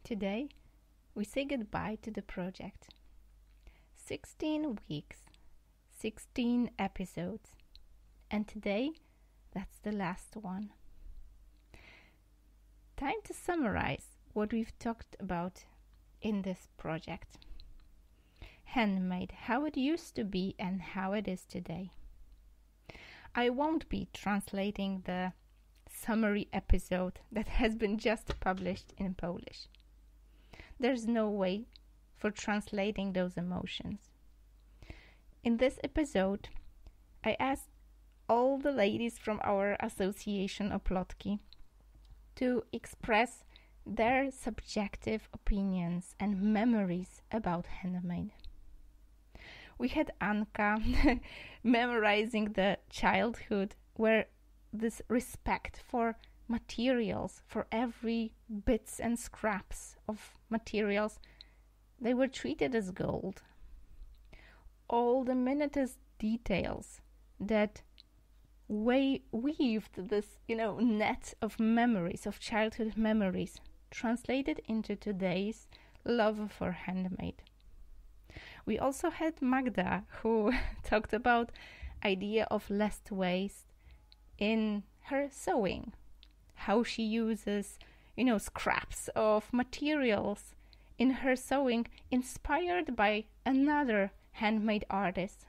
Today, we say goodbye to the project. 16 weeks, 16 episodes, and today, that's the last one. Time to summarize what we've talked about in this project. Handmade, how it used to be and how it is today. I won't be translating the summary episode that has been just published in Polish. There's no way for translating those emotions. In this episode, I asked all the ladies from our association Oplotki to express their subjective opinions and memories about handmade. We had Anka memorizing the childhood where this respect for materials, for every bits and scraps of materials, they were treated as gold. All the minutest details that weaved this, net of memories, of childhood memories, translated into today's love for handmade. We also had Magda, who talked about idea of less waste in her sewing, how she uses, scraps of materials in her sewing, inspired by another handmade artist.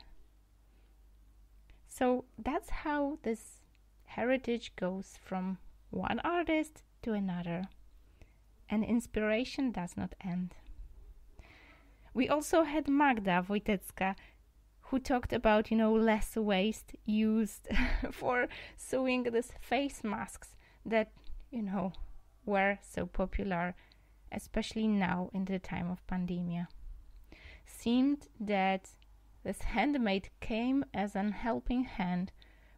So that's how this heritage goes from one artist to another, and inspiration does not end. We also had Magda Wojtecka, who talked about, less waste used for sewing these face masks that, were so popular, especially now in the time of pandemia. Seemed that this handmade came as an helping hand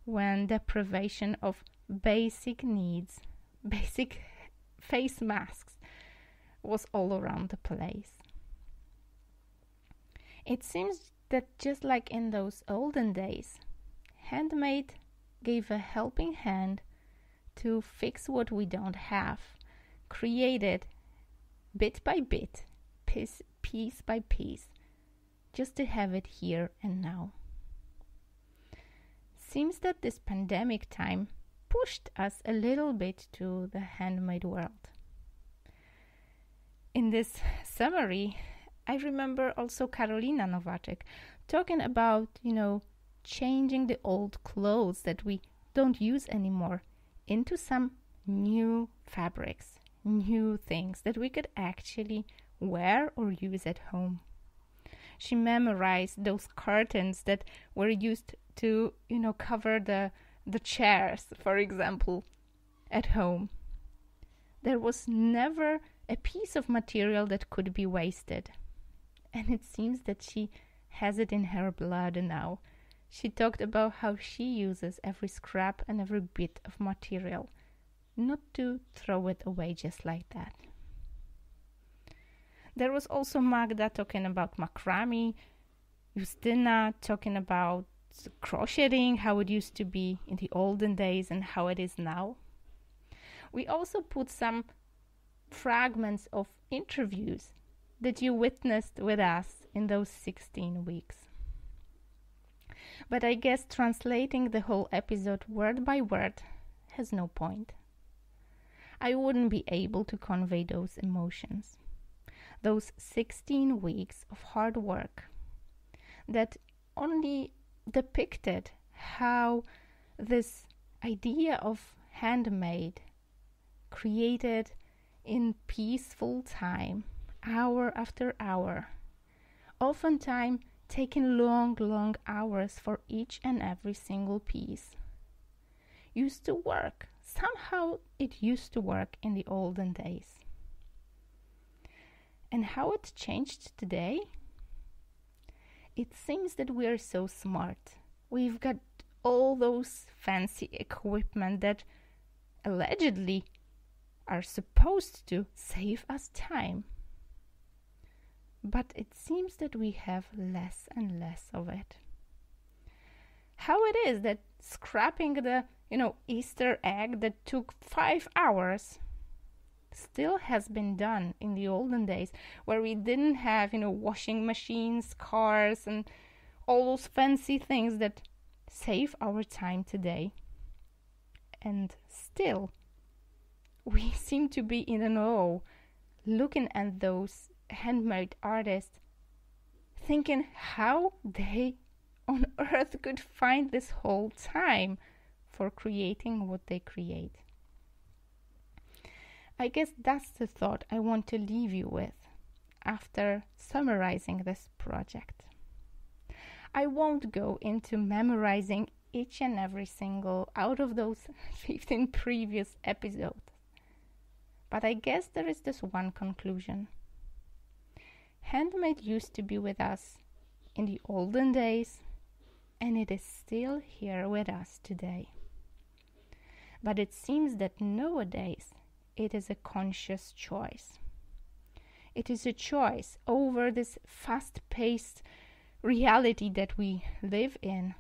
when deprivation of basic needs, basic face masks, was all around the place. It seems that just like in those olden days, handmade gave a helping hand to fix what we don't have, created bit by bit, piece by piece, just to have it here and now. Seems that this pandemic time pushed us a little bit to the handmade world. In this summary, I remember also Karolina Nowacek talking about, changing the old clothes that we don't use anymore into some new fabrics, new things that we could actually wear or use at home. She memorized those curtains that were used to, cover the chairs, for example, at home. There was never a piece of material that could be wasted. And it seems that she has it in her blood now. She talked about how she uses every scrap and every bit of material, not to throw it away just like that. There was also Magda talking about macrame, Justyna talking about crocheting, how it used to be in the olden days and how it is now. We also put some fragments of interviews that you witnessed with us in those 16 weeks. But I guess translating the whole episode word by word has no point. I wouldn't be able to convey those emotions. Those 16 weeks of hard work that only depicted how this idea of handmade created in peaceful time, hour after hour, oftentimes taking long hours for each and every single piece, used to work. Somehow it used to work in the olden days. And how it changed today? It seems that we are so smart. We've got all those fancy equipment that allegedly are supposed to save us time. But it seems that we have less and less of it. How it is that scrapping the, Easter egg that took 5 hours still has been done in the olden days, where we didn't have, washing machines, cars, and all those fancy things that save our time today. And still, we seem to be in awe, looking at those handmade artists, thinking how they on earth could find this whole time for creating what they create. I guess that's the thought I want to leave you with after summarizing this project. I won't go into memorizing each and every single out of those 15 previous episodes, but I guess there is this one conclusion. Handmade used to be with us in the olden days, and it is still here with us today. But it seems that nowadays it is a conscious choice. It is a choice over this fast-paced reality that we live in,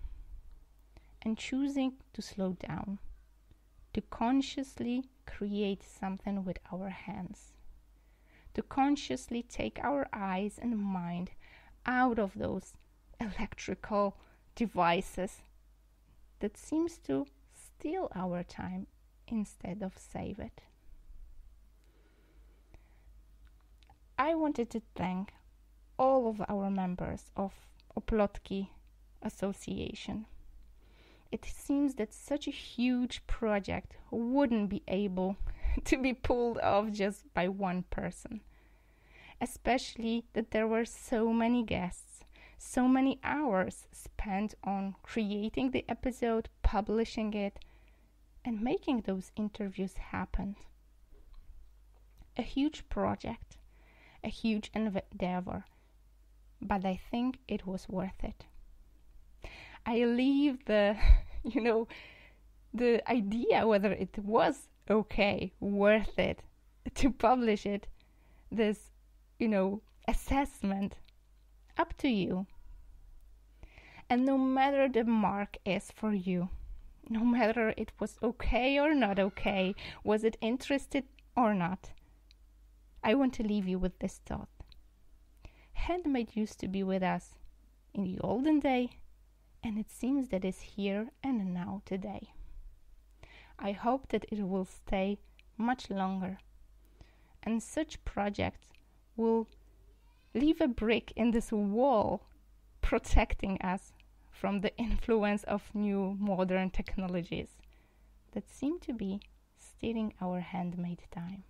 and choosing to slow down, to consciously create something with our hands, to consciously take our eyes and mind out of those electrical devices that seems to steal our time instead of save it. I wanted to thank all of our members of Oplotki Association. It seems that such a huge project wouldn't be able to be pulled off just by one person. Especially that there were so many guests, so many hours spent on creating the episode, publishing it, and making those interviews happen. A huge project, a huge endeavor, but I think it was worth it. I leave the idea whether it was worth it to publish it, this, assessment, up to you. And no matter the mark is for you, no matter it was okay or not okay, was it interested or not, I want to leave you with this thought. Handmade used to be with us in the olden day, and it seems that it's here and now today. I hope that it will stay much longer, and such projects will leave a brick in this wall protecting us from the influence of new modern technologies that seem to be stealing our handmade time.